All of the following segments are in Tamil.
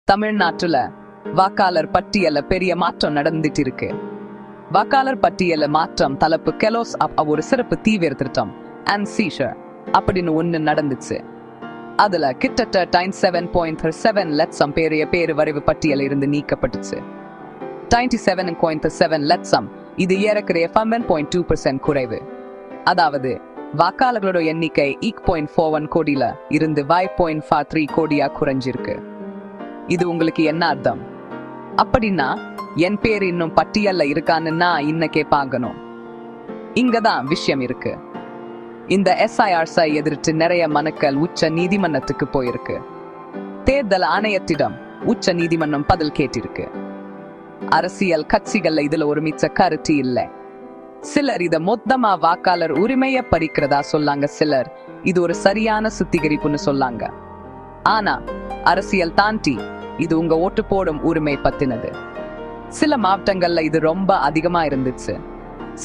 தமிழ்நாட்டுல வாக்காளர் பட்டியல பெரிய மாற்றம் நடந்துட்டு இருக்கு. வாக்காளர் பட்டியல மாற்றம் தலைப்பு கெலோஸ் ஒரு சிறப்பு தீவிர திட்டம் அன்சீஷர் அப்படின்னு ஒண்ணு நடந்துச்சு. அதுல கிட்டத்தட்ட 97.7 லட்சம் பேரு வரைவு பட்டியல இருந்து நீக்கப்பட்டுச்சு. 97.7 லட்சம், இது ஏறக்குறைய 5.2% குறைவு. அதாவது வாக்காளர்களோட எண்ணிக்கை 8.41 கோடியில இருந்து 5.53 கோடியா குறைஞ்சிருக்கு. இது உங்களுக்கு என்ன அர்த்தம்? அப்படின்னா என் பேர் இன்னும் பட்டியல்ல இருக்கான்னு இன்னக்கே பார்க்கணும். இங்கதான் விஷயம் இருக்கு. இந்த SIRஸை எதிர்த்து நிறைய மனுக்கள் உச்ச நீதிமன்றத்துக்கு போயிருக்கு. தேர்தல் ஆணையத்திடம் உச்ச நீதிமன்றம் பதில் கேட்டிருக்கு. அரசியல் கட்சிகள்ல இதுல ஒரு மிச்ச கருத்து இல்லை. சிலர் இத மொத்தமா வாக்காளர் உரிமையை பறிக்கிறதா சொல்லாங்க, சிலர் இது ஒரு சரியான சுத்திகரிப்புன்னு சொல்லாங்க. ஆனா அரசியல் தாண்டி இது உங்க ஓட்டு போடும் உரிமை பத்தினது. சில மாவட்டங்கள்ல இது ரொம்ப அதிகமா இருந்துச்சு.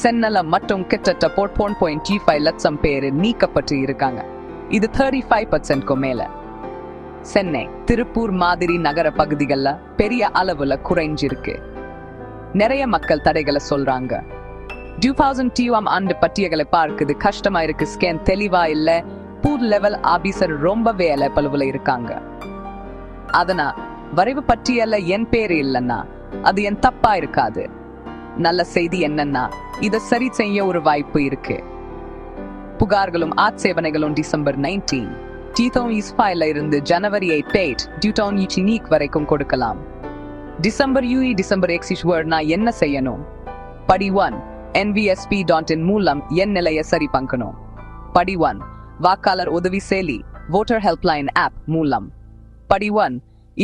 சென்னல மட்டும் கிட்டத்தட்ட 4.5 லட்சம் பேரு நீக்கப்பட்டு இருக்காங்க. இது 35% மேல. சென்னை, திருப்பூர் மாதிரி நகர பகுதிகள்ல பெரிய அளவுல குறைஞ்சிருக்கு. நிறைய மக்கள் தடைகளை சொல்றாங்க. 2002 ஆண்டு பட்டியல்களை பார்க்குது கஷ்டமா இருக்கு, ஸ்கேன் தெளிவா இல்ல, பூத் லெவல் ஆபீசர் ரொம்ப வேலை பழுவுல இருக்காங்க. அதனா வரைவு பட்டியல்ல என் பேரு இல்லைன்னா அது என் தப்பா இருக்காது. நல்ல செய்தி என்னன்னா இதை சரி செய்ய ஒரு வாய்ப்பு இருக்கு. புகார்களும் ஆட்சேபனைகளும் டிசம்பர் 19 இருந்து ஜனவரி 8 வரைக்கும் கொடுக்கலாம். டிசம்பர் எக்ஸிஷ்வர்னா என்ன செய்யணும்? படி 1, nvsp.in மூலம் என் நிலையை சரி பண்ணணும். படி 1, வாக்காளர் உதவி செயலி voter helpline ஆப் மூலம். படி 1,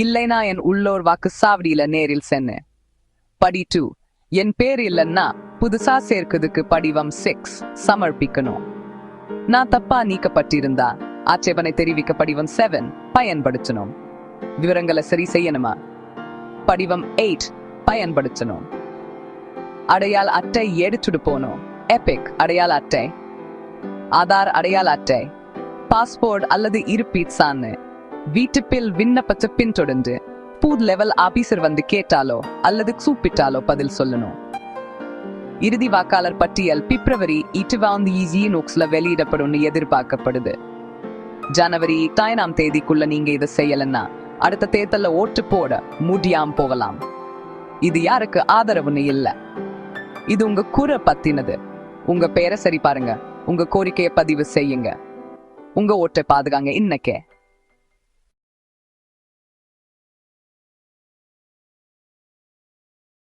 இல்லைனா என் உள்ளோர் வாக்கு சாவடியில நேரில் சென்னு. படி 2, என் பேர் இல்லைன்னா புதுசா சேர்க்கிறதுக்கு படிவம் 6 சமர்ப்பிக்கணும். நான் தப்பா நீக்கப்பட்டிருந்தா ஆட்சேபனை தெரிவிக்க படிவம் 7 பயன்படுத்தணும். விவரங்களை சரி செய்யணுமா? படிவம் 8 பயன்படுத்தணும். அடையாள அட்டை எடுத்துட்டு போனோம். எபிக் அடையாள அட்டை, ஆதார் அடையாள அட்டை, பாஸ்போர்ட் அல்லது இருப்பீட் சான்று வீட்டுப்பில் விண்ணப்பத்தை பின்தொடர்ந்து பூத் லெவல் ஆபீசர் வந்து கேட்டாலோ அல்லது கூப்பிட்டாலோ பதில் சொல்லணும். இறுதி வாக்காளர் பட்டியல் பிப்ரவரி 20 வெளியிடப்படும் எதிர்பார்க்கப்படுது. ஜனவரி 9 நீங்க இதை செய்யலன்னா அடுத்த தேர்தல்ல ஓட்டு போட முடியாம போகலாம். இது யாருக்கு ஆதரவுன்னு இல்ல, இது உங்க குறை பத்தினது. உங்க பேரை சரி பாருங்க, உங்க கோரிக்கையை பதிவு செய்யுங்க, உங்க ஓட்டை பாதுகாங்க இன்னக்கே.